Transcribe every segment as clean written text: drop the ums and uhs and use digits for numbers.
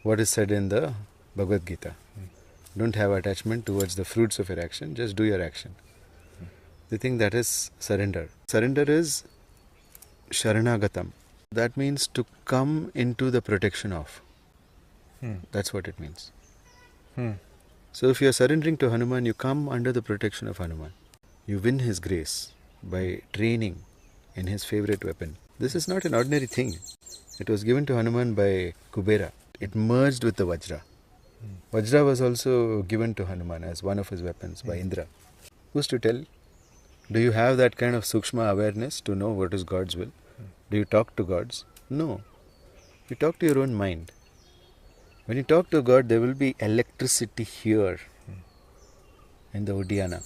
what is said in the Bhagavad Gita. Don't have attachment towards the fruits of your action, just do your action. They think that is surrender. Surrender is Sharanagatam. That means to come into the protection of. That's what it means. So if you are surrendering to Hanuman, you come under the protection of Hanuman. You win his grace by training in his favorite weapon. This is not an ordinary thing. It was given to Hanuman by Kubera. It merged with the Vajra. Vajra was also given to Hanuman as one of his weapons by Indra. Who's to tell? Do you have that kind of sukshma awareness to know what is God's will? Do you talk to gods? No. You talk to your own mind. When you talk to God, there will be electricity here in the Uddiyana.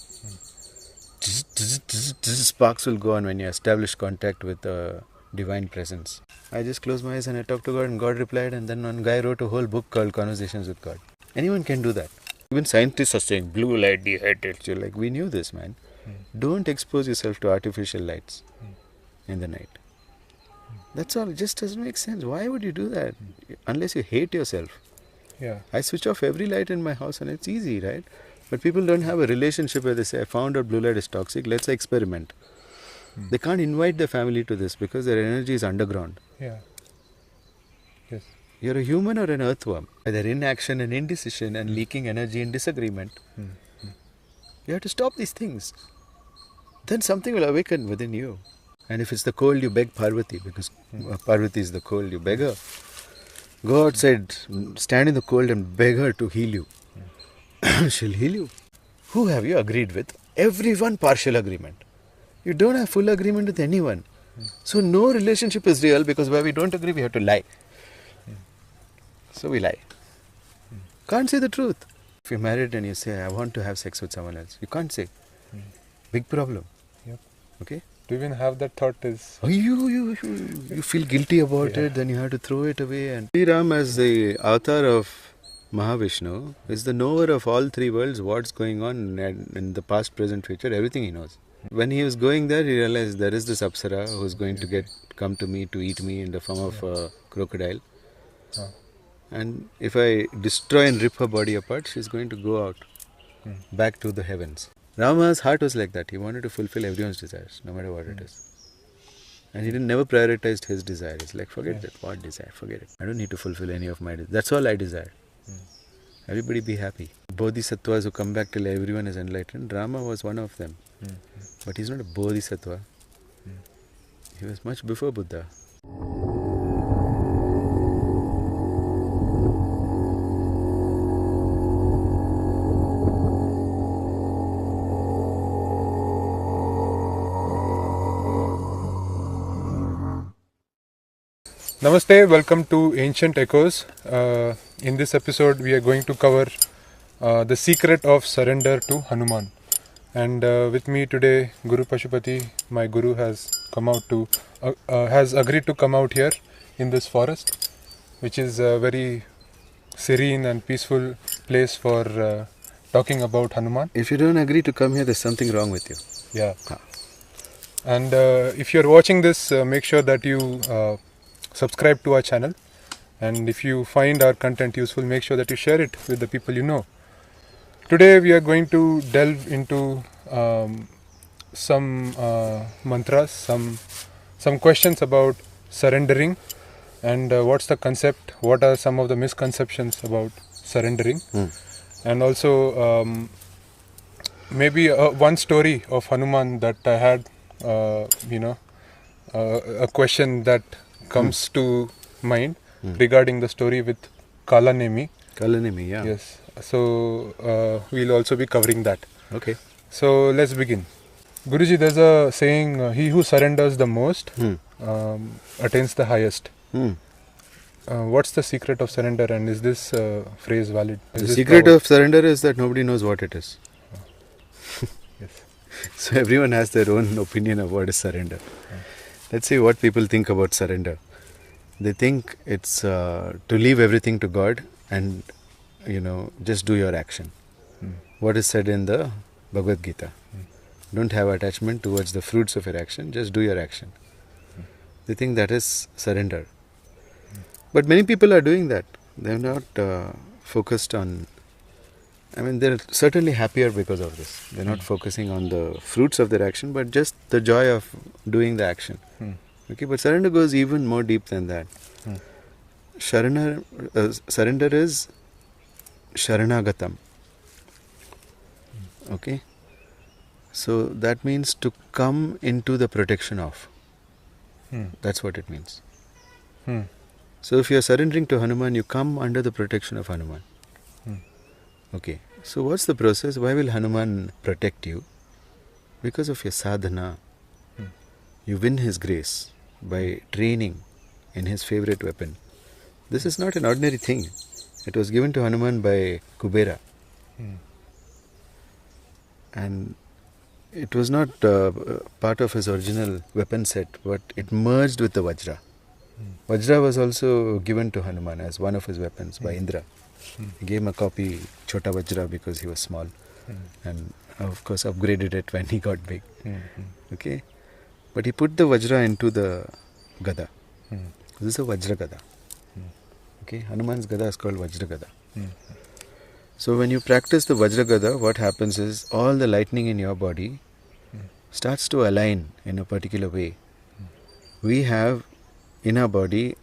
Sparks will go on when you establish contact with the divine presence. I just closed my eyes and I talked to God and God replied, and then one guy wrote a whole book called Conversations with God. Anyone can do that. Even scientists are saying blue light dehydrates you. Like, we knew this, man. Don't expose yourself to artificial lights in the night. That's all. It just doesn't make sense. Why would you do that? Unless you hate yourself. Yeah. I switch off every light in my house and it's easy, right? But people don't have a relationship where they say, I found out blue light is toxic, let's experiment. They can't invite their family to this because their energy is underground. Yeah. Yes. You're a human or an earthworm. Either inaction and indecision and leaking energy in disagreement. You have to stop these things. Then something will awaken within you. And if it's the cold, you beg Parvati, because Parvati is the cold, you beg her. Go outside, stand in the cold and beg her to heal you. She'll heal you. Who have you agreed with? Everyone partial agreement. You don't have full agreement with anyone. So no relationship is real, because where we don't agree, we have to lie. So we lie. Can't say the truth. If you're married and you say, I want to have sex with someone else, you can't say. Big problem. Yep. Okay? To even have that thought is... Oh, you feel guilty about it, then you have to throw it away. And Sri Ram, as the avatar of Mahavishnu, is the knower of all three worlds, what's going on in the past, present, future, everything he knows. When he was going there, he realized there is this Apsara who's going to come to me to eat me in the form of a crocodile. And if I destroy and rip her body apart, she's going to go out back to the heavens. Rama's heart was like that. He wanted to fulfill everyone's desires, no matter what it is. And he never prioritized his desire. He's like, forget that. What desire? Forget it. I don't need to fulfill any of my desires. That's all I desire. Everybody be happy. Bodhisattvas who come back till everyone is enlightened, Rama was one of them. But he's not a Bodhisattva. He was much before Buddha. Namaste, welcome to Ancient Echoes. In this episode, we are going to cover the secret of surrender to Hanuman. And with me today, Guru Pashupati, my Guru, has agreed to come out here in this forest, which is a very serene and peaceful place for talking about Hanuman. If you don't agree to come here, there's something wrong with you. Yeah. And if you're watching this, make sure that you subscribe to our channel, and if you find our content useful, make sure that you share it with the people you know. Today we are going to delve into some mantras, some questions about surrendering, and what's the concept, what are some of the misconceptions about surrendering, and also maybe one story of Hanuman that I had, a question that comes to mind regarding the story with Kalanemi. Kalanemi, yeah. Yes. So we'll also be covering that. Okay. So let's begin. Guruji, there's a saying, he who surrenders the most attains the highest. What's the secret of surrender, and is this phrase valid? The secret of surrender is that nobody knows what it is. Yes. So everyone has their own opinion of what is surrender. Let's see what people think about surrender. They think it's to leave everything to God and, just do your action. What is said in the Bhagavad Gita. Don't have attachment towards the fruits of your action, just do your action. They think that is surrender. But many people are doing that. They're not focused on. I mean, they're certainly happier because of this. They're not focusing on the fruits of their action, but just the joy of doing the action. Okay, but surrender goes even more deep than that. Surrender is Sharanagatam. Okay, so that means to come into the protection of. That's what it means. So if you are surrendering to Hanuman, you come under the protection of Hanuman. Okay, so what's the process? Why will Hanuman protect you? Because of your sadhana. You win his grace by training in his favorite weapon. This is not an ordinary thing. It was given to Hanuman by Kubera. And it was not part of his original weapon set, but it merged with the Vajra. Vajra was also given to Hanuman as one of his weapons by Indra. He gave him a copy, Chota Vajra, because he was small. And of course upgraded it when he got big. Okay, but he put the Vajra into the Gada. This is a Vajra Gada. Okay, Hanuman's Gada is called Vajra Gada. So when you practice the Vajra Gada, what happens is all the lightning in your body starts to align in a particular way. We have in our body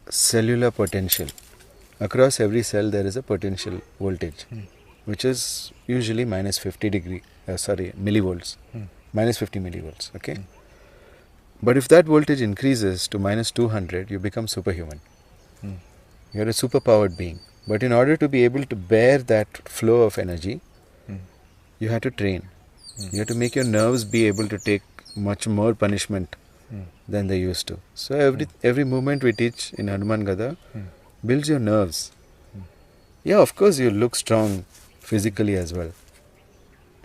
cellular potential. Across every cell there is a potential voltage, which is usually minus 50 millivolts, minus 50 millivolts. Okay, but if that voltage increases to minus 200, you become superhuman. You're a superpowered being. But in order to be able to bear that flow of energy, you have to train. You have to make your nerves be able to take much more punishment than they used to. So every movement we teach in Hanuman Gada builds your nerves. Yeah, of course you look strong physically as well.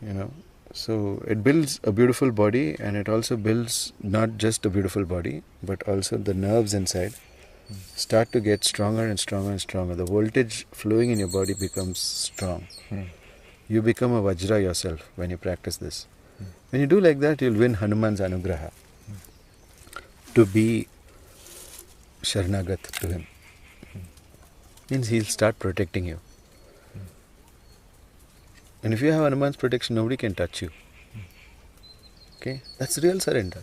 You know, so it builds a beautiful body, and it also builds not just a beautiful body, but also the nerves inside start to get stronger and stronger and stronger. The voltage flowing in your body becomes strong. You become a Vajra yourself when you practice this. When you do like that, you'll win Hanuman's Anugraha to be Sharanagat to him. Means he'll start protecting you. And if you have Hanuman's protection, nobody can touch you. Okay, that's real surrender.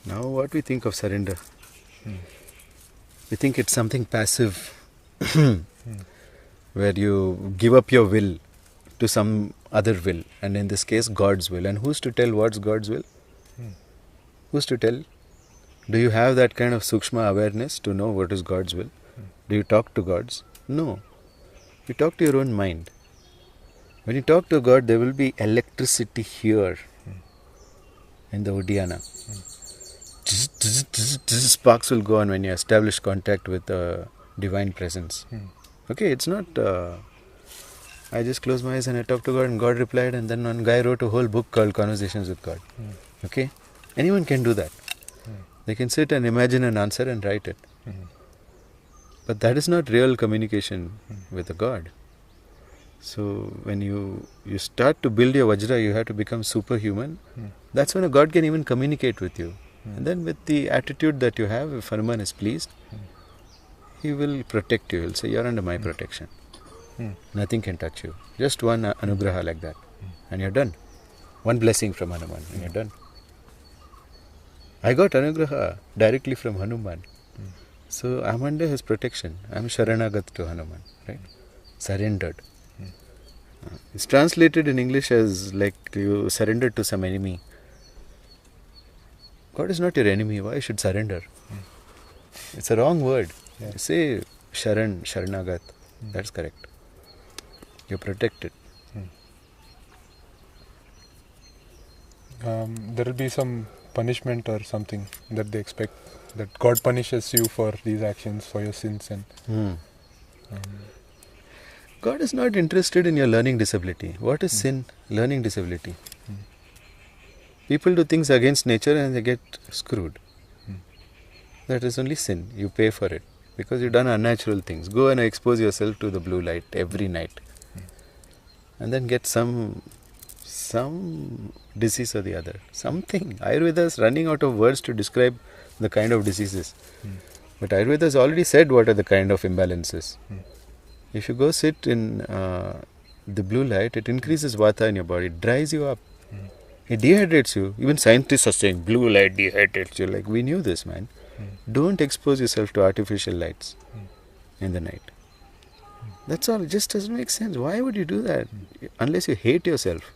Now what we think of surrender? We think it's something passive where you give up your will to some other will, and in this case God's will. And who's to tell what's God's will? Who's to tell? Do you have that kind of sukshma awareness to know what is God's will? Do you talk to gods? No. You talk to your own mind. When you talk to God, there will be electricity here in the Uddiyana. Sparks will go on when you establish contact with a divine presence. Okay, it's not I just closed my eyes and I talked to God and God replied, and then one guy wrote a whole book called Conversations with God. Okay, anyone can do that. They can sit and imagine an answer and write it. But that is not real communication with a God. So when you start to build your Vajra, you have to become superhuman. That's when a God can even communicate with you. And then with the attitude that you have, if Hanuman is pleased, he will protect you. He'll say, you're under my protection. Nothing can touch you. Just one anugraha like that. And you're done. One blessing from Hanuman and you're done. I got anugraha directly from Hanuman. So I'm under his protection. I'm Sharanagat to Hanuman. Right? Surrendered. It's translated in English as like you surrendered to some enemy. God is not your enemy. Why you should surrender? It's a wrong word. Say Sharanagat. That's correct. You're protected. There will be some punishment or something that they expect, that God punishes you for these actions, for your sins. And God is not interested in your learning disability. What is sin? Learning disability. People do things against nature and they get screwed. That is only sin. You pay for it because you've done unnatural things. Go and expose yourself to the blue light every night and then get some disease or the other. Something. Ayurveda is running out of words to describe the kind of diseases. But Ayurveda has already said what are the kind of imbalances. If you go sit in the blue light, it increases vata in your body, it dries you up. It dehydrates you. Even scientists are saying blue light dehydrates you. Like, we knew this, man. Don't expose yourself to artificial lights in the night. That's all. It just doesn't make sense. Why would you do that? Unless you hate yourself.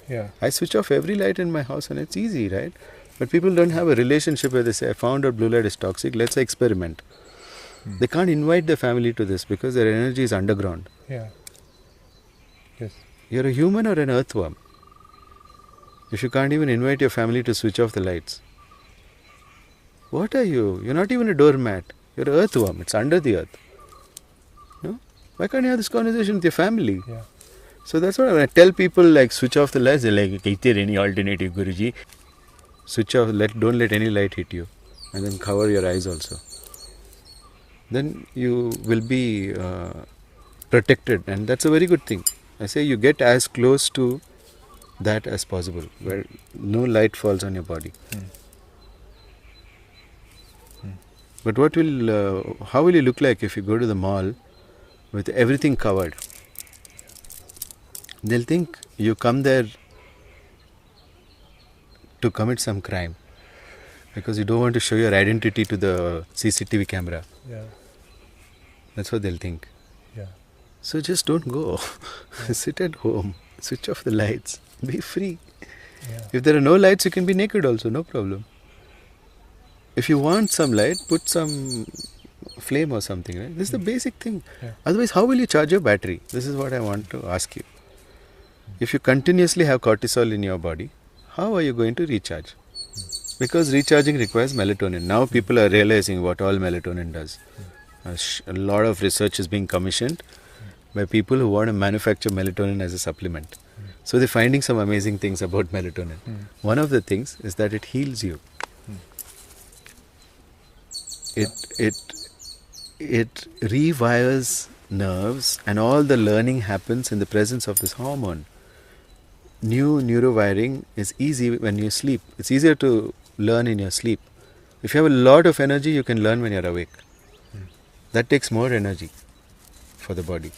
Yeah. I switch off every light in my house and it's easy, right? But people don't have a relationship where they say, I found out blue light is toxic, let's experiment. They can't invite their family to this because their energy is underground. Yeah. Yes. You're a human or an earthworm. If you can't even invite your family to switch off the lights, what are you? You're not even a doormat. You're an earthworm. It's under the earth. No? Why can't you have this conversation with your family? Yeah. So that's what I tell people, like, switch off the lights. They're like, is there any alternative, Guruji? Switch off, don't let any light hit you. And then cover your eyes also. Then you will be protected. And that's a very good thing. I say you get as close to that as possible, where no light falls on your body. But how will you look like if you go to the mall with everything covered? They'll think you come there to commit some crime because you don't want to show your identity to the CCTV camera. Yeah. That's what they'll think. Yeah. So just don't go. Sit at home, switch off the lights, be free. Yeah. If there are no lights, you can be naked also, no problem. If you want some light, put some flame or something, right? This is the basic thing. Yeah. Otherwise, how will you charge your battery? This is what I want to ask you. If you continuously have cortisol in your body, how are you going to recharge? Because recharging requires melatonin. Now people are realizing what all melatonin does. A lot of research is being commissioned by people who want to manufacture melatonin as a supplement. So they're finding some amazing things about melatonin. One of the things is that it heals you. It rewires nerves, and all the learning happens in the presence of this hormone. New neurowiring is easy when you sleep. It's easier to learn in your sleep. If you have a lot of energy, you can learn when you're awake. That takes more energy for the body.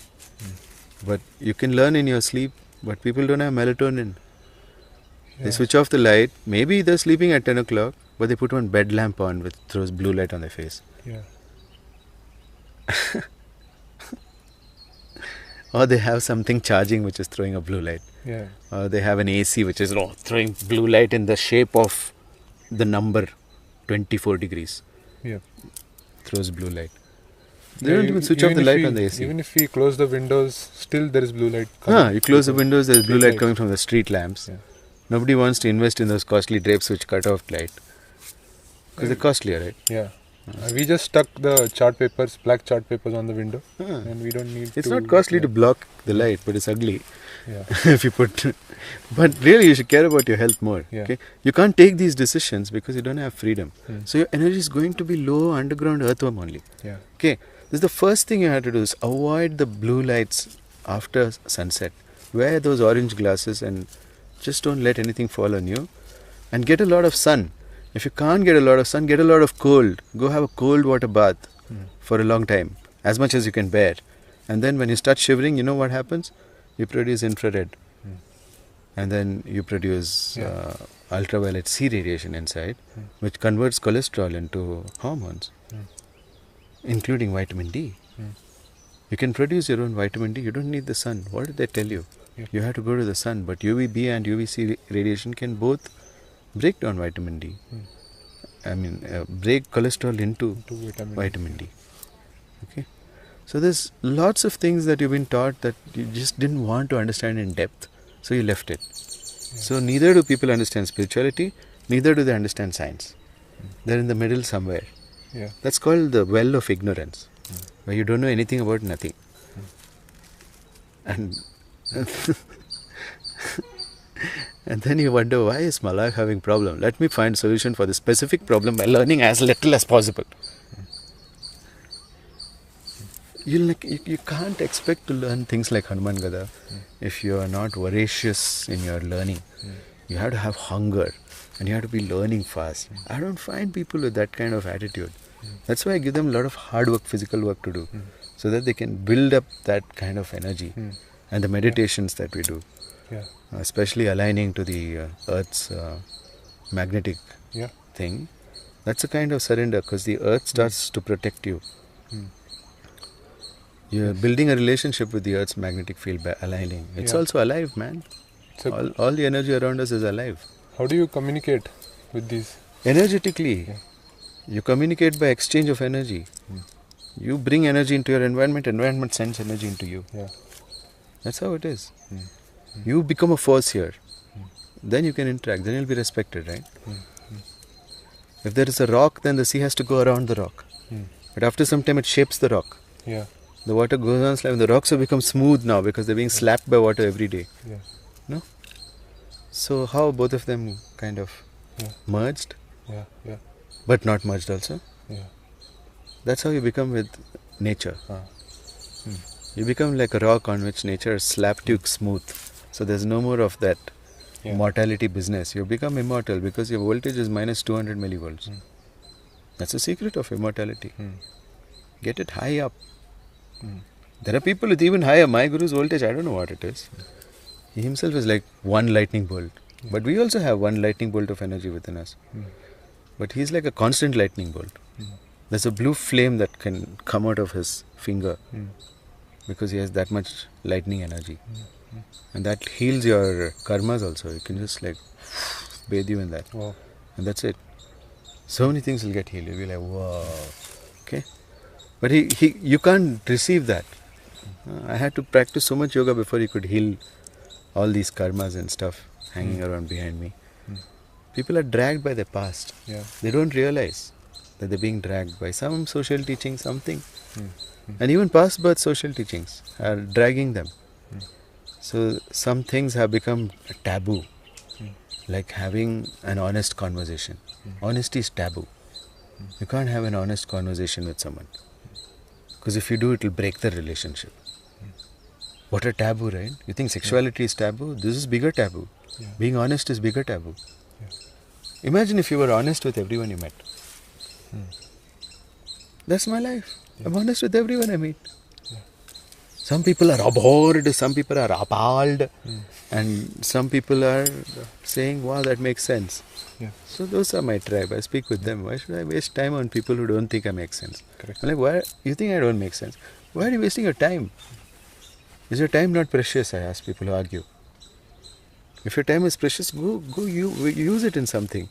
But you can learn in your sleep, but people don't have melatonin. Yeah. They switch off the light. Maybe they're sleeping at 10 o'clock, but they put one bed lamp on which throws blue light on their face. Yeah. Or they have something charging which is throwing a blue light. Yeah. Or they have an AC which is throwing blue light in the shape of the number 24 degrees. Yeah. Throws blue light. They don't even switch off the light on the AC. Even if we close the windows, still there is blue light coming. You close the windows, there is blue light coming from the street lamps. Yeah. Nobody wants to invest in those costly drapes which cut off light. Because they're costlier, right? Yeah. We just stuck the chart papers, black chart papers on the window, and we don't need It's not costly to block the light, but it's ugly. Yeah. If you put... But really, you should care about your health more. Yeah. Okay? You can't take these decisions because you don't have freedom. So your energy is going to be low underground earthworm only. Yeah. Okay? This is the first thing you have to do is avoid the blue lights after sunset. Wear those orange glasses and just don't let anything fall on you. And get a lot of sun. If you can't get a lot of sun, get a lot of cold. Go have a cold water bath for a long time. As much as you can bear. And then when you start shivering, you know what happens? You produce infrared. And then you produce ultraviolet C radiation inside, which converts cholesterol into hormones, including vitamin D. You can produce your own vitamin D. You don't need the sun. What did they tell you? Yeah. You have to go to the sun. But UVB and UVC radiation can both break down vitamin D. Break cholesterol into vitamin D. Okay. So there's lots of things that you've been taught that you just didn't want to understand in depth. So you left it. So neither do people understand spirituality, neither do they understand science. They're in the middle somewhere. Yeah. That's called the well of ignorance, where you don't know anything about nothing. And and then you wonder, why is my life having problem? Let me find solution for the specific problem by learning as little as possible. You can't expect to learn things like Hanuman Gada if you are not voracious in your learning. You have to have hunger and you have to be learning fast. I don't find people with that kind of attitude. That's why I give them a lot of hard work, physical work to do, so that they can build up that kind of energy. And the meditations that we do, especially aligning to the Earth's magnetic thing, that's a kind of surrender, because the Earth starts to protect you. You're building a relationship with the Earth's magnetic field by aligning. It's also alive, man. All the energy around us is alive. How do you communicate with these? Energetically. You communicate by exchange of energy. You bring energy into your environment sends energy into you. That's how it is. You become a force here. Then you can interact. Then you'll be respected, right? If there is a rock, then the sea has to go around the rock. But after some time, it shapes the rock. The water goes on sliding. The rocks have become smooth now because they're being slapped by water every day. No? So how both of them kind of merged? But not merged also? That's how you become with nature. You become like a rock on which nature slapped you smooth. So there's no more of that mortality business. You become immortal because your voltage is minus 200 millivolts. That's the secret of immortality. Get it high up. There are people with even higher. My Guru's voltage, I don't know what it is. He himself is like one lightning bolt. But we also have one lightning bolt of energy within us. But he's like a constant lightning bolt. There's a blue flame that can come out of his finger because he has that much lightning energy. And that heals your karmas also. You can just like bathe you in that. And that's it. So many things will get healed. You'll be like, wow. Okay? But you can't receive that. I had to practice so much yoga before he could heal all these karmas and stuff hanging around behind me. People are dragged by their past. They don't realize that they're being dragged by some social teaching, something. And even past birth social teachings are dragging them. So some things have become a taboo. Like having an honest conversation. Honesty is taboo. You can't have an honest conversation with someone. Because if you do, it will break the relationship. What a taboo, right? You think sexuality is taboo? This is bigger taboo. Being honest is bigger taboo. Imagine if you were honest with everyone you met. That's my life. I'm honest with everyone I meet. Some people are abhorred, some people are appalled, and some people are saying, wow, that makes sense. So those are my tribe. I speak with them. Why should I waste time on people who don't think I make sense? I'm like, why? You think I don't make sense? Why are you wasting your time? Is your time not precious? I ask people who argue. If your time is precious, go use it in something.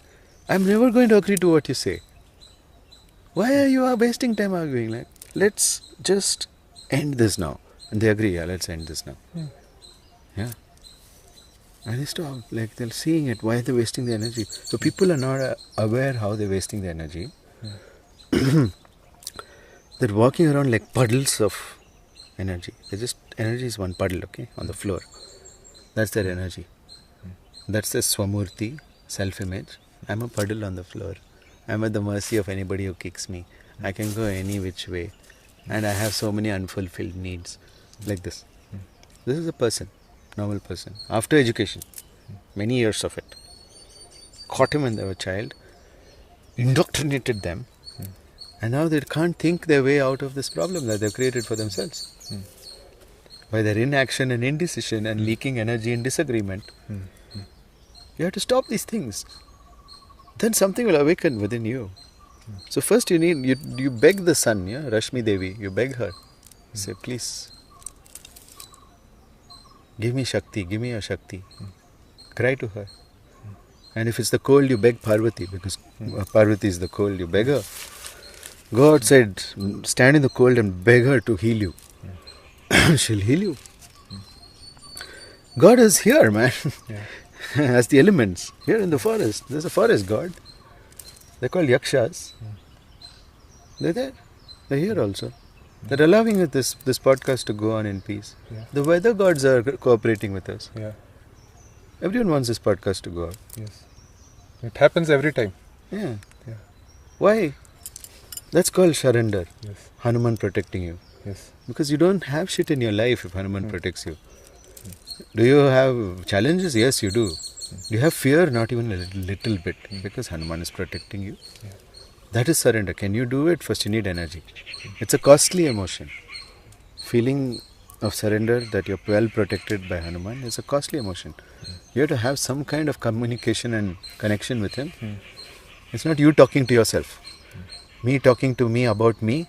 I'm never going to agree to what you say. Why are you wasting time arguing? Like, let's just end this now. And they agree, let's end this now. And they stop, like they're seeing it, why they're wasting their energy. So people are not aware how they're wasting their energy. They're walking around like puddles of energy. Energy is one puddle, okay, on the floor. That's their energy. That's their swamurti, self-image. I'm a puddle on the floor. I'm at the mercy of anybody who kicks me. I can go any which way. And I have so many unfulfilled needs. Like this. This is a person, normal person. After education, many years of it. Caught him when they were a child, indoctrinated them, and now they can't think their way out of this problem that they've created for themselves. By their inaction and indecision and leaking energy and disagreement. You have to stop these things. Then something will awaken within you. So first you beg the sun, Rashmi Devi, you beg her. Say, please, give me Shakti, give me your Shakti. Cry to her. And if it's the cold, you beg Parvati, because Parvati is the cold, you beg her. Go outside, stand in the cold and beg her to heal you. She'll heal you. God is here, man. As the elements. Here in the forest. There's a forest god. They're called Yakshas. They're there. They're here also. They're allowing this podcast to go on in peace. The weather gods are cooperating with us. Everyone wants this podcast to go out. It happens every time. Why? That's called surrender. Hanuman protecting you. Because you don't have shit in your life if Hanuman protects you. Do you have challenges? Yes, you do. Do you have fear? Not even a little bit. Because Hanuman is protecting you. That is surrender. Can you do it? First you need energy. It's a costly emotion. Feeling of surrender that you're well protected by Hanuman is a costly emotion. You have to have some kind of communication and connection with him. It's not you talking to yourself. Me talking to me about me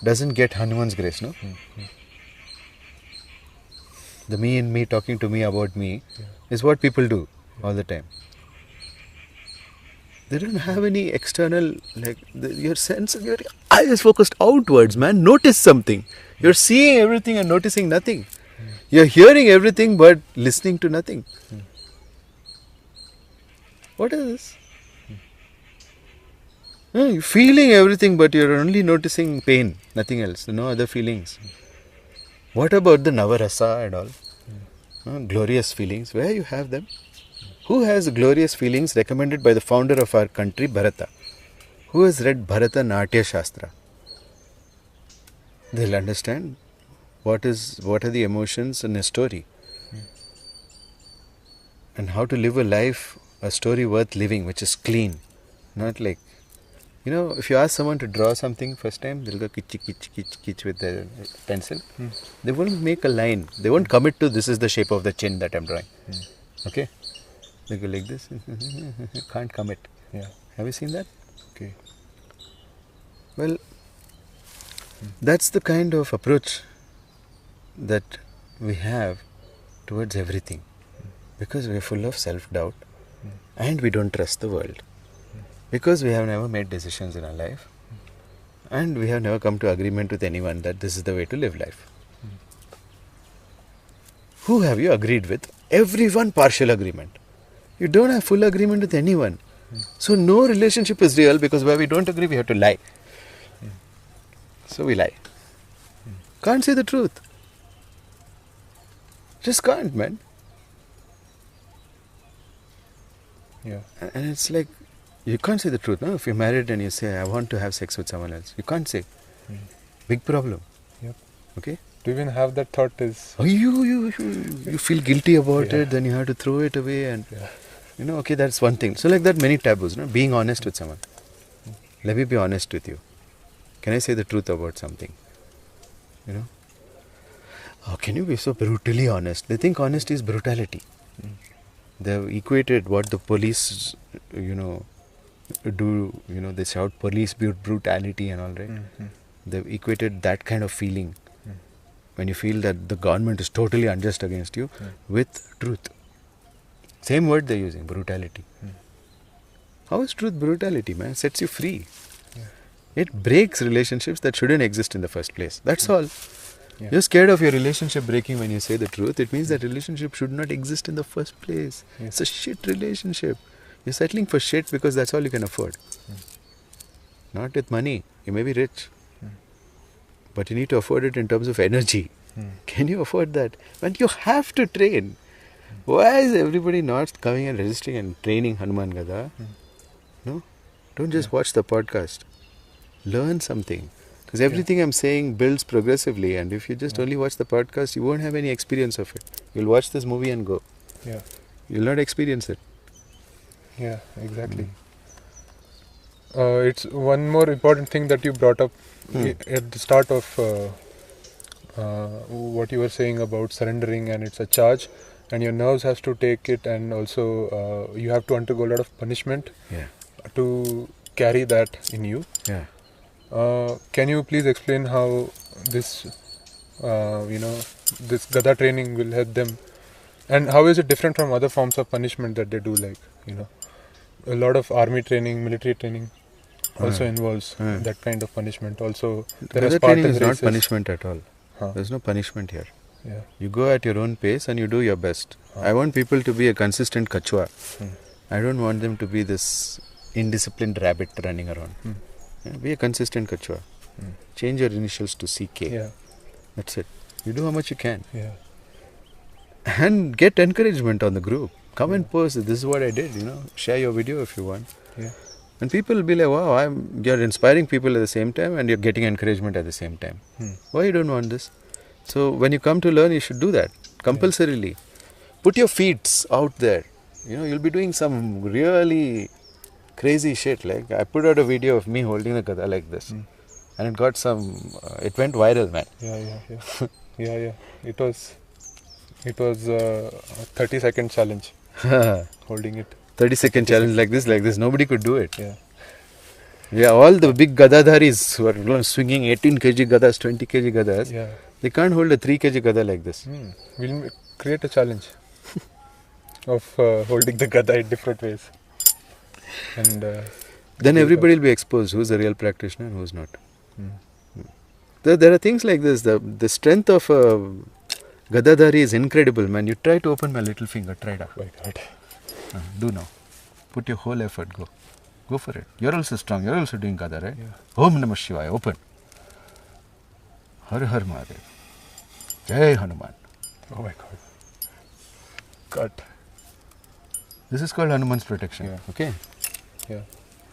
doesn't get Hanuman's grace, no? The me in me talking to me about me is what people do all the time. They don't have any external, your sense, your eye is focused outwards, man. Notice something. You're seeing everything and noticing nothing. You're hearing everything but listening to nothing. What is this? You're feeling everything but you're only noticing pain, nothing else, no other feelings. What about the Navarasa and all? Glorious feelings, where you have them? Who has glorious feelings recommended by the founder of our country, Bharata? Who has read Bharata Natya Shastra? They'll understand what are the emotions in a story. And how to live a life, a story worth living, which is clean. Not like, if you ask someone to draw something first time, they'll go kitch with their pencil. They won't make a line. They won't commit to this is the shape of the chin that I'm drawing. Okay? They go like this. Can't commit. Yeah. Have you seen that? Okay. Well, that's the kind of approach that we have towards everything. Because we are full of self-doubt and we don't trust the world. Because we have never made decisions in our life and we have never come to agreement with anyone that this is the way to live life. Who have you agreed with? Everyone partial agreement. You don't have full agreement with anyone. So no relationship is real because where we don't agree we have to lie. So we lie. Can't say the truth. Just can't, man. Yeah. And it's like, you can't say the truth, no? If you're married and you say, I want to have sex with someone else, you can't say. Big problem. Yep. Okay? To even have that thought is... Oh, you feel guilty about it, then you have to throw it away and... okay, that's one thing. So like that, many taboos, no? Being honest with someone. Let me be honest with you. Can I say the truth about something? Oh, can you be so brutally honest? They think honesty is brutality. They've equated what the police, do, they shout police brutality and all, right? They've equated that kind of feeling when you feel that the government is totally unjust against you with truth. Same word they're using, brutality. How is truth brutality, man? It sets you free. It breaks relationships that shouldn't exist in the first place. That's all. You're scared of your relationship breaking when you say the truth. It means that relationship should not exist in the first place. It's a shit relationship. You're settling for shit because that's all you can afford. Not with money. You may be rich. But you need to afford it in terms of energy. Can you afford that? Man, you have to train. Why is everybody not coming and registering and training Hanuman Gada? No? Don't just watch the podcast. Learn something. Because everything I'm saying builds progressively, and if you just only watch the podcast, you won't have any experience of it. You'll watch this movie and go. Yeah. You'll not experience it. Yeah, exactly. It's one more important thing that you brought up at the start of what you were saying about surrendering, and it's a charge, and your nerves has to take it, and also you have to undergo a lot of punishment to carry that in you. Yeah. Can you please explain how this, this Gada training will help them, and how is it different from other forms of punishment that they do? Like, a lot of army training, military training also involves that kind of punishment. Also, there are Gada training is Spartan not punishment at all. There's no punishment here. Yeah. You go at your own pace and you do your best. I want people to be a consistent kachua. I don't want them to be this indisciplined rabbit running around. Be a consistent kachua. Change your initials to CK. Yeah. That's it. You do how much you can. Yeah. And get encouragement on the group. Come and post, this is what I did, Share your video if you want. Yeah. And people will be like, wow, you're inspiring people at the same time and you're getting encouragement at the same time. Why you don't want this? So when you come to learn, you should do that. Compulsorily. Put your feet out there. You'll be doing some really crazy shit. Like I put out a video of me holding the gada like this, and it got some. It went viral, man. Yeah. It was a 30-second challenge. Holding it. 30-second challenge like this. Nobody could do it. Yeah. Yeah, all the big gadadharis who are swinging 18 kg gadas, 20 kg gadas, Yeah. they can't hold a 3 kg gada like this. We'll create a challenge of holding the gada in different ways. And Then everybody will be exposed who's a real practitioner and who's not. There are things like this. The strength of a gadadhari is incredible, man. You try to open my little finger. Try it out. my God. Do now. Put your whole effort. Go for it. You're also strong. You're also doing gada, right? Yeah. Om Namah Shivaya. Open. Har Har Mahadev. Jai Hanuman. Oh my God. Cut. This is called Hanuman's protection. Yeah. Okay? Yeah.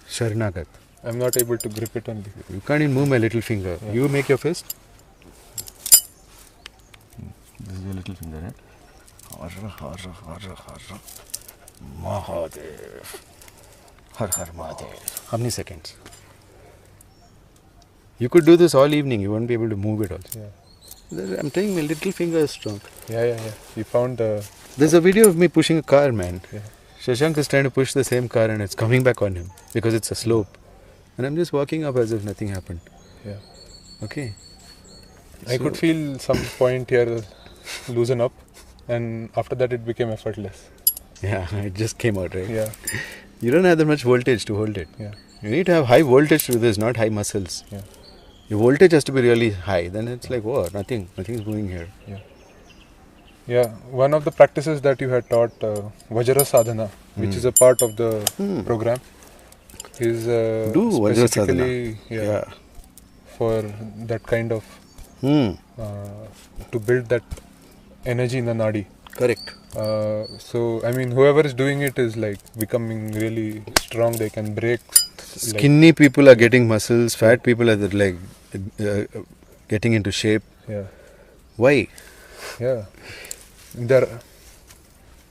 Sharnagat. I'm not able to grip it only. You can't even move my little finger. Yeah. You make your fist. This is your little finger, right? Har Har Har Har Mahadev. Har Har Mahadev. How many seconds? You could do this all evening. You won't be able to move it also. Yeah. I'm telling you, my little finger is strong. Yeah. You found the... There's a video of me pushing a car, man. Yeah. Shashank is trying to push the same car and it's coming back on him because it's a slope. And I'm just walking up as if nothing happened. Yeah. Okay. I could feel some point here loosen up, and after that it became effortless. Yeah, it just came out, right? Yeah. You don't have that much voltage to hold it. Yeah. You need to have high voltage to do this, not high muscles. Yeah. Your voltage has to be really high. Then it's like, whoa, nothing's moving here. Yeah. One of the practices that you had taught, Vajra Sadhana, which is a part of the program, is Do Vajra specifically for that kind of to build that energy in the nadi. Correct. So I mean, whoever is doing it is like becoming really strong. They can break. Skinny people are getting muscles. Fat people are like getting into shape. Yeah. Why? Yeah.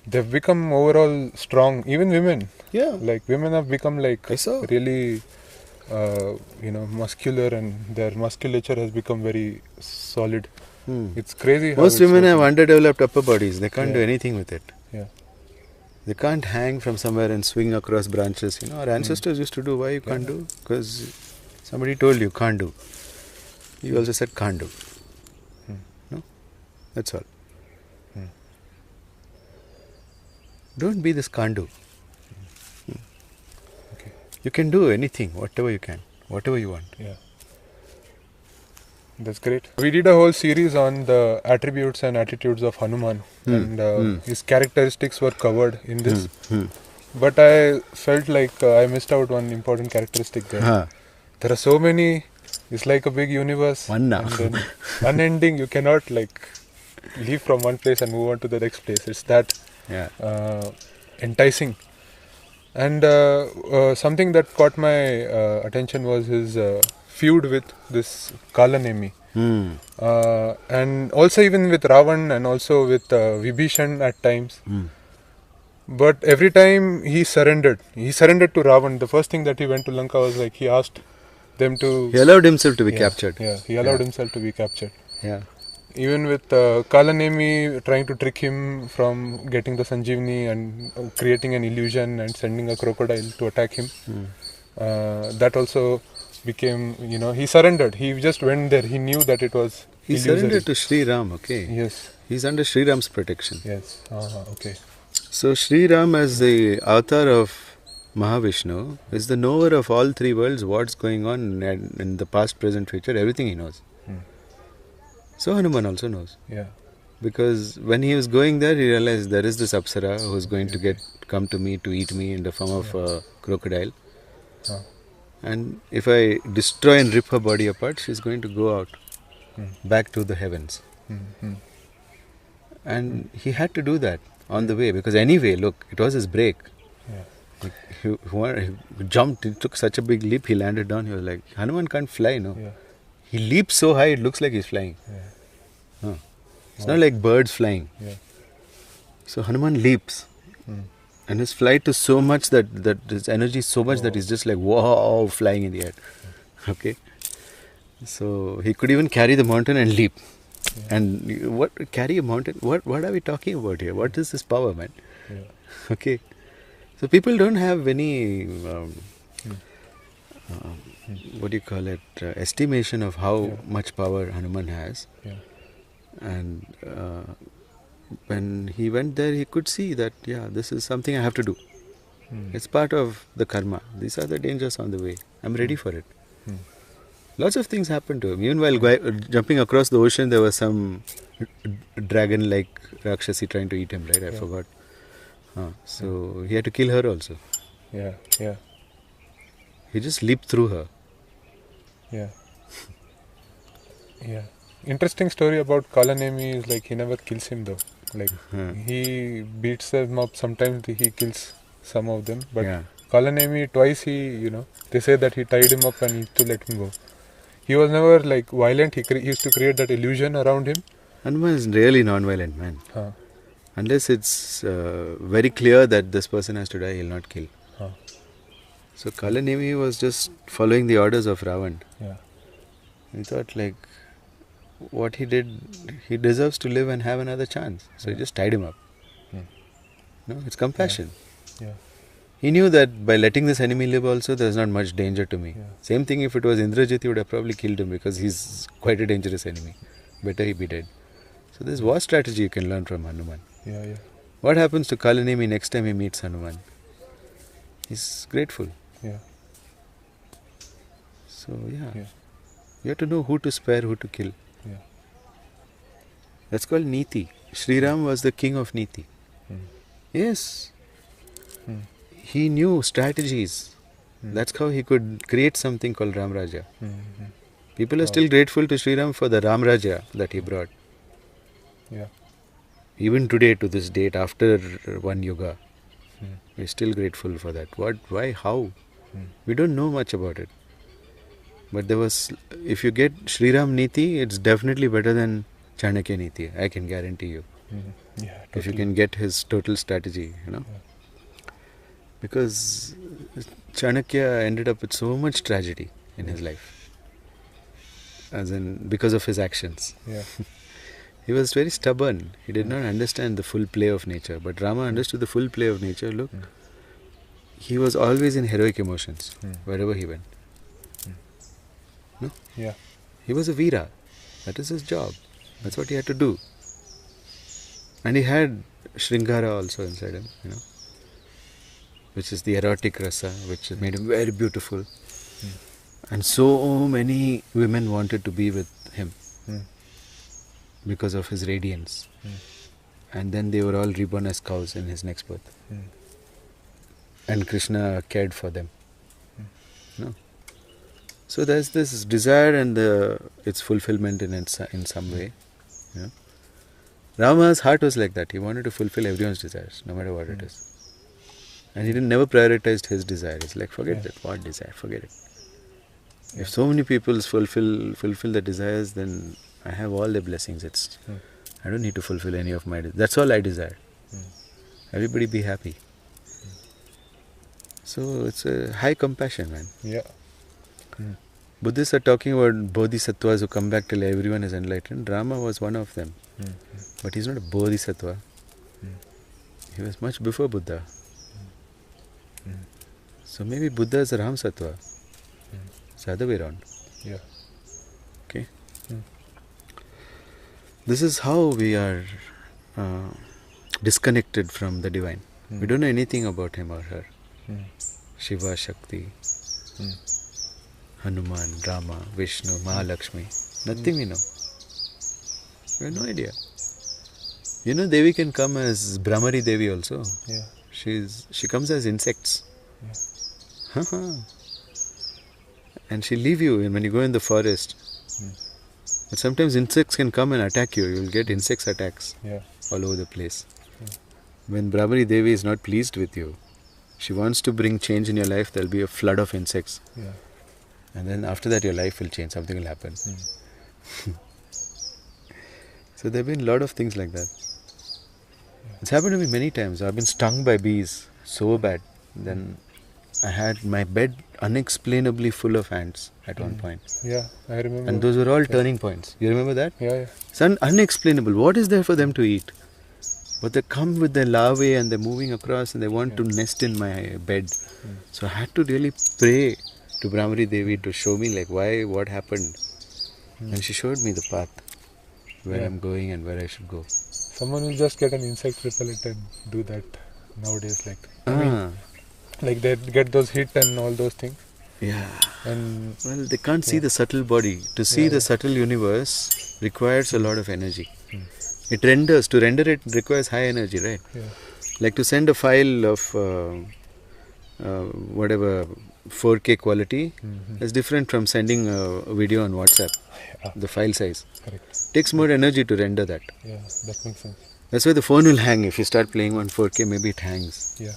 They've become overall strong. Even women. Yeah. Like women have become like I saw. really, muscular, and their musculature has become very solid. It's crazy. How Most it's women have working. underdeveloped upper bodies. They can't do Yeah. anything with it. Yeah. They can't hang from somewhere and swing across branches. You know, our ancestors used to do. Why you can't do? Because somebody told you can't do. You also said can't do. No? That's all. Don't be this can't do. Okay. You can do anything, whatever you can, whatever you want. Yeah. That's great. We did a whole series on the attributes and attitudes of Hanuman, and his characteristics were covered in this. But I felt like I missed out one important characteristic there. There are so many. It's like a big universe. Vanna. And then unending. You cannot like leave from one place and move on to the next place. It's that enticing. And something that caught my attention was his feud with this Kalanemi. And also even with Ravan and also with Vibhishan at times. But every time he surrendered to Ravan. The first thing that he went to Lanka was like he asked them to... He allowed himself to be captured. Yeah, he allowed himself to be captured. Yeah. Even with Kalanemi trying to trick him from getting the Sanjeevani and creating an illusion and sending a crocodile to attack him. That also became, he surrendered. He just went there. He knew that it was He illusory. surrendered to Sri Ram, okay? Yes. He's under Sri Ram's protection. Yes. Okay. So Sri Ram, as the avatar of Mahavishnu, is the knower of all three worlds, what's going on in the past, present, future, everything he knows. So Hanuman also knows. Yeah. Because when he was going there, he realized there is this Apsara who's going to come to me to eat me in the form of a crocodile. And if I destroy and rip her body apart, she's going to go out back to the heavens. And he had to do that on the way, because anyway, look, it was his break. He jumped, he took such a big leap, he landed down. He was like, Hanuman can't fly, no? Yeah. He leaps so high, it looks like he's flying. It's not like birds flying. Yeah. So Hanuman leaps. And his flight is so much that his energy is so much that he's just like, wow, flying in the air. Okay. So he could even carry the mountain and leap. Yeah. And what carry a mountain? What are we talking about here? What is this power, man? Yeah. Okay. So people don't have any what do you call it? Estimation of how much power Hanuman has. Yeah. And when he went there, he could see that this is something I have to do. It's part of the karma. These are the dangers on the way. I'm ready for it. Lots of things happened to him. Even while jumping across the ocean, there was some dragon-like Rakshasi trying to eat him, right? I forgot. So he had to kill her also. Yeah. Yeah. He just leaped through her. Yeah. Yeah. Interesting story about Kalanemi is like he never kills him though. Like he beats them up. Sometimes he kills some of them. But Kalanemi twice they say that he tied him up and he used to let him go. He was never like violent. He used to create that illusion around him. Hanuman is really non-violent, man. Unless it's very clear that this person has to die, he'll not kill. So Kalanemi was just following the orders of Ravan. Yeah. He thought like, what he did, he deserves to live and have another chance. So he just tied him up. No, it's compassion. Yeah. He knew that by letting this enemy live also, there's not much danger to me. Same thing if it was Indrajit, he would have probably killed him because he's quite a dangerous enemy. Better he be dead. So this war strategy you can learn from Hanuman. Yeah. What happens to Kalanemi next time he meets Hanuman? He's grateful. Yeah. So you have to know who to spare, who to kill. Yeah. That's called Niti. Sri Ram was the king of Niti. Yes. He knew strategies. That's how he could create something called Ram Raja. People are still grateful to Sri Ram for the Ram Raja that he brought. Yeah. Even today, to this date, after one yuga, we're still grateful for that. What, why, how? We don't know much about it. But there was, if you get Sri Ram Niti, it's definitely better than Chanakya Niti. I can guarantee you. Yeah, totally. If you can get his total strategy, Because Chanakya ended up with so much tragedy in his life. As in, because of his actions. Yeah. He was very stubborn. He did not understand the full play of nature. But Rama understood the full play of nature. Look, he was always in heroic emotions wherever he went. No? Yeah. He was a Veera. That is his job. That's what he had to do. And he had Shringara also inside him, which is the erotic rasa, which made him very beautiful. And so many women wanted to be with him because of his radiance. And then they were all reborn as cows in his next birth. And Krishna cared for them. No. So there's this desire and its fulfillment in some way. Rama's heart was like that. He wanted to fulfill everyone's desires, no matter what it is. And he never prioritized his desire. It's like, forget that. What desire? Forget it. If so many people fulfill the desires, then I have all the blessings. I don't need to fulfill any of my desires. That's all I desire. Everybody be happy. So it's a high compassion, man. Yeah. Buddhists are talking about bodhisattvas who come back till everyone is enlightened. Rama was one of them. But he's not a bodhisattva. He was much before Buddha. So maybe Buddha is a Ram Sattva. It's the other way around. Yeah. Okay. This is how we are disconnected from the divine. We don't know anything about him or her. Shiva, Shakti, Hanuman, Rama, Vishnu, Mahalakshmi. Nothing we know. We have no idea. Devi can come as Brahmari Devi also. Yeah. She comes as insects. And she'll leave you when you go in the forest. But sometimes insects can come and attack you. You'll get insects attacks all over the place. When Brahmari Devi is not pleased with you, she wants to bring change in your life, there'll be a flood of insects. And then after that your life will change, something will happen. So there have been a lot of things like that. It's happened to me many times. I've been stung by bees so bad. Then I had my bed unexplainably full of ants at one point. Yeah, I remember. And those were all turning points. You remember that? Yeah. It's unexplainable. What is there for them to eat? But they come with their larvae and they're moving across and they want to nest in my bed. So I had to really pray to Brahmari Devi to show me like what happened. And she showed me the path where I'm going and where I should go. Someone will just get an insect repellent and do that nowadays. I mean, like they get those hit and all those things. Yeah. And well, they can't see the subtle body. To see the subtle universe requires a lot of energy. It renders. To render it requires high energy, right? Yeah. Like to send a file of whatever 4K quality is different from sending a video on WhatsApp. The file size. Correct. Takes more energy to render that. Yeah, that makes sense. That's why the phone will hang. If you start playing on 4K, maybe it hangs. Yeah.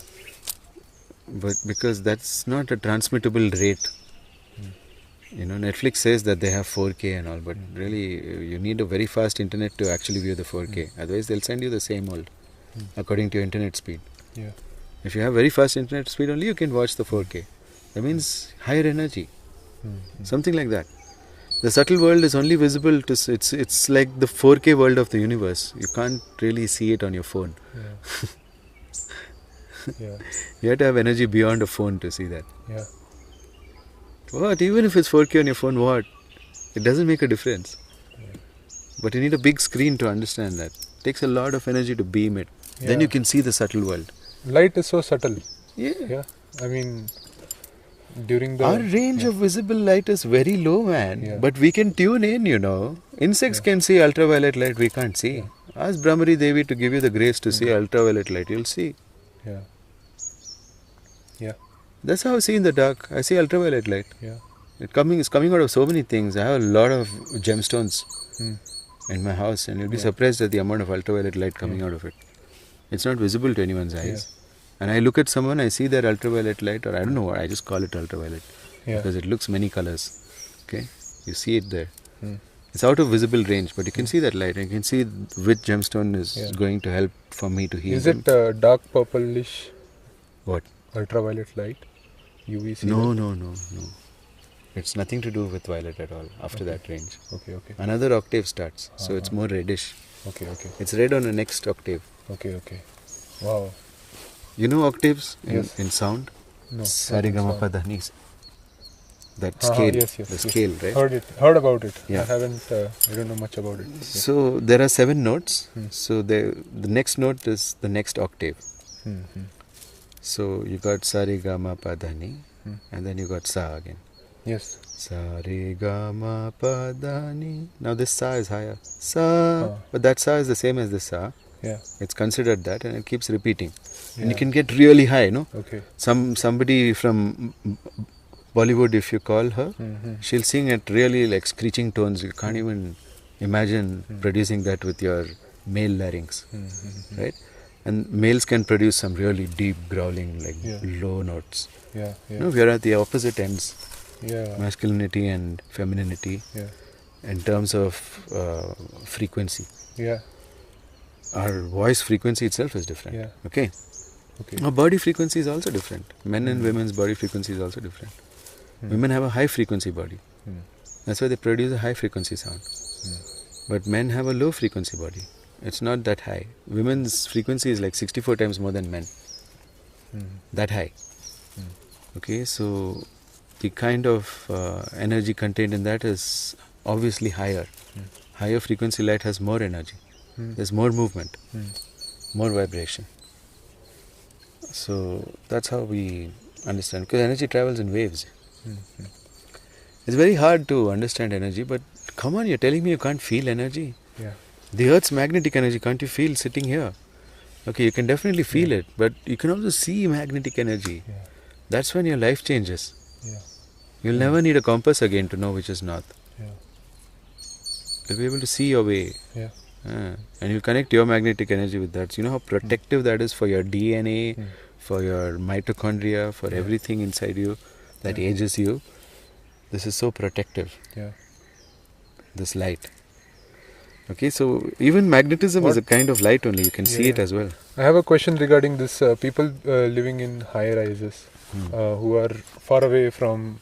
But because that's not a transmittable rate. Netflix says that they have 4K and all, but really you need a very fast internet to actually view the 4K. Otherwise they'll send you the same old according to your internet speed. Yeah. If you have very fast internet speed only, you can watch the 4K. That means higher energy. Something like that. The subtle world is only visible to it's like the 4K world of the universe. You can't really see it on your phone. Yeah. You have to have energy beyond a phone to see that. Yeah. What? Even if it's 4K on your phone, what? It doesn't make a difference. But you need a big screen to understand that. It takes a lot of energy to beam it. Then you can see the subtle world. Light is so subtle. Yeah. I mean, during the... Our range of visible light is very low, man. Yeah. But we can tune in, Insects can see ultraviolet light, we can't see. Ask Brahmari Devi to give you the grace to see ultraviolet light. You'll see. Yeah. Yeah. That's how I see in the dark. I see ultraviolet light. Yeah. It's coming out of so many things. I have a lot of gemstones in my house, and you'll be surprised at the amount of ultraviolet light coming out of it. It's not visible to anyone's eyes. And I look at someone, I see their ultraviolet light, or I don't know what, I just call it ultraviolet. Because it looks many colors. Okay? You see it there. It's out of visible range, but you can see that light. And you can see which gemstone is going to help for me to heal. Is it dark purplish? What? Ultraviolet light? UVC? No. It's nothing to do with violet at all after that range. Okay. Another octave starts, so it's more reddish. Okay. It's red on the next octave. Okay. Wow. You know octaves in sound? No. Sarigamapadhanis. That scale. Yes. The scale, right? Heard about it. Yeah. I don't know much about it. So there are 7 notes. So the next note is the next octave. So you got Sarigamapadhani and then you got Sa again. Yes. Sarigamapadhani. Now this Sa is higher. Sa. But that Sa is the same as the Sa. Yeah. It's considered that and it keeps repeating. And you can get really high, Okay. Somebody from Bollywood, if you call her, she'll sing at really like screeching tones. You can't even imagine producing that with your male larynx, right? And males can produce some really deep growling, like low notes. Yeah. We are at the opposite ends, masculinity and femininity, in terms of frequency. Yeah. Our voice frequency itself is different. Yeah. Okay. Our body frequency is also different. Men and women's body frequency is also different. Women have a high frequency body. That's why they produce a high frequency sound. But men have a low frequency body. It's not that high. Women's frequency is like 64 times more than men. That high. Okay, so the kind of energy contained in that is obviously higher. Higher frequency light has more energy. There's more movement, more vibration. So that's how we understand. Because energy travels in waves. It's very hard to understand energy, but come on, you're telling me you can't feel energy? Yeah. The Earth's magnetic energy, can't you feel sitting here? Okay, you can definitely feel it, but you can also see magnetic energy. Yeah. That's when your life changes. Yeah. You'll never need a compass again to know which is north. Yeah. You'll be able to see your way. Yeah. And you'll connect your magnetic energy with that. So you know how protective that is for your DNA, for your mitochondria, for everything inside you that ages you. This is so protective. Yeah. This light. Okay, so even magnetism is a kind of light only. You can see it as well. I have a question regarding this people living in high rises who are far away from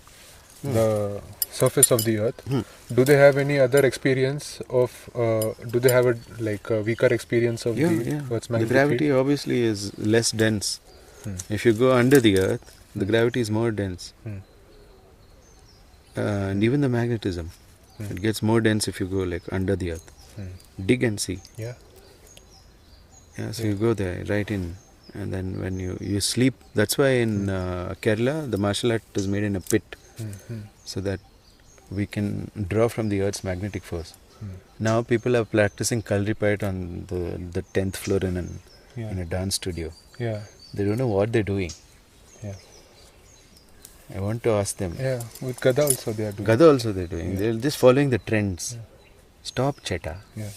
the surface of the earth. Do they have any other experience of, do they have a weaker experience of the earth's The magnetic gravity field? obviously is less dense. If you go under the earth, the gravity is more dense. And even the magnetism, it gets more dense if you go like under the earth. Dig and see. Yeah. Yeah, so you go there, right in, and then when you sleep, that's why in Kerala, the martial art is made in a pit, so that we can draw from the earth's magnetic force. Now people are practicing Kalripayat on the 10th floor in a dance studio. Yeah. They don't know what they're doing. Yeah. I want to ask them. Yeah. With Gada also they are doing. Gada also they're doing. They're just following the trends. Stop Cheta. Yeah.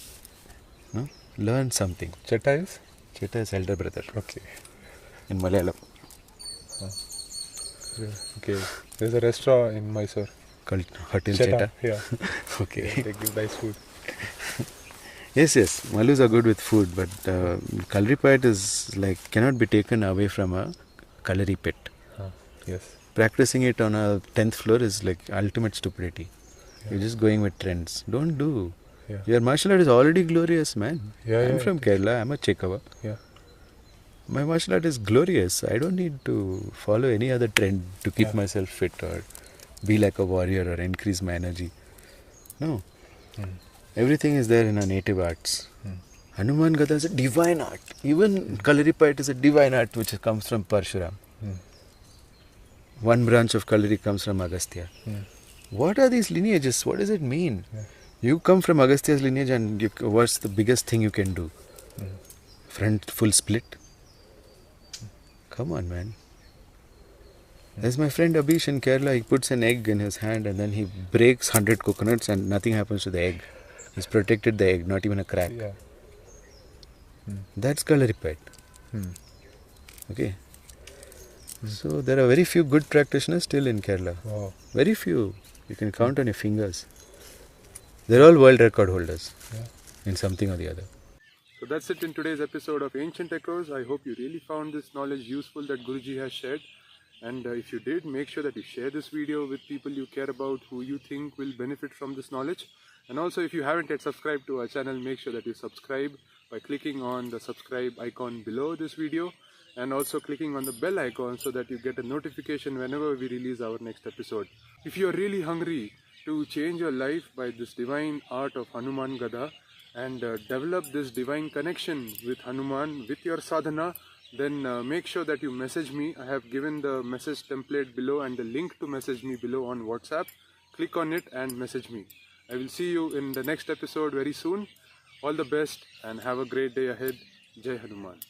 No? Learn something. Cheta is? Cheta is elder brother. Okay. In Malayalam. Okay. There's a restaurant in Mysore. Called Hotel Cheta. Yeah. Okay. They give nice food. Yes. Malus are good with food, but Kalripayat is like cannot be taken away from a kalari pit. Yes. Practicing it on a 10th floor is like ultimate stupidity. You're just going with trends. Don't do. Yeah. Your martial art is already glorious, man. I'm from Kerala. I'm a Chekava. Yeah. My martial art is glorious. I don't need to follow any other trend to keep myself fit or be like a warrior or increase my energy. No. Everything is there in our native arts. Hanuman Gada is a divine art. Even Kalari is a divine art which comes from Parshuram. One branch of Kalari comes from Agastya. What are these lineages? What does it mean? You come from Agastya's lineage and what's the biggest thing you can do? Front full split? Come on, man. There's my friend Abhish in Kerala. He puts an egg in his hand and then he breaks 100 coconuts and nothing happens to the egg. He's protected the egg, not even a crack. Yeah. That's Kalari. Okay. So there are very few good practitioners still in Kerala. Wow. Very few. You can count on your fingers. They're all world record holders in something or the other. So that's it in today's episode of Ancient Echoes. I hope you really found this knowledge useful that Guruji has shared. And if you did, make sure that you share this video with people you care about who you think will benefit from this knowledge. And also if you haven't yet subscribed to our channel, make sure that you subscribe by clicking on the subscribe icon below this video and also clicking on the bell icon so that you get a notification whenever we release our next episode. If you are really hungry to change your life by this divine art of Hanuman Gada and develop this divine connection with Hanuman with your sadhana, then make sure that you message me. I have given the message template below and the link to message me below on WhatsApp. Click on it and message me. I will see you in the next episode very soon. All the best and have a great day ahead. Jai Hanuman.